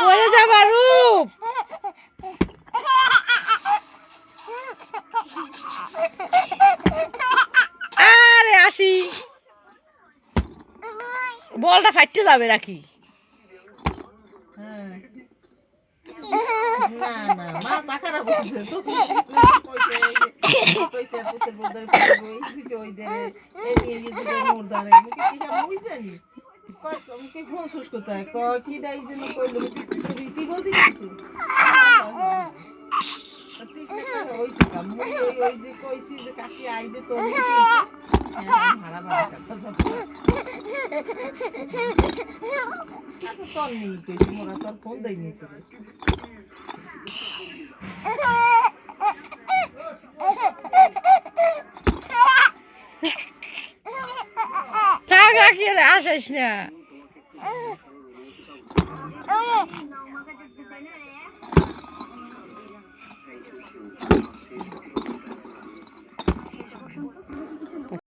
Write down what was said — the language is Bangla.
পড়ে যাবা রূপ। আরে আসি, বলটা ফাটতে যাবে নাকি? না না মা টাকাটা বলছে তো ফোন শেষ করতে হয় কি ডাই জন্য করলো দিব দিচ্ছি ওই যে কইছি যে কাকি আইবে তো ভাড়া ভাড়া তোর নেই কইছি মোরা তোর ফোন দেয়নি তোর থাক রাখি, আসিস না।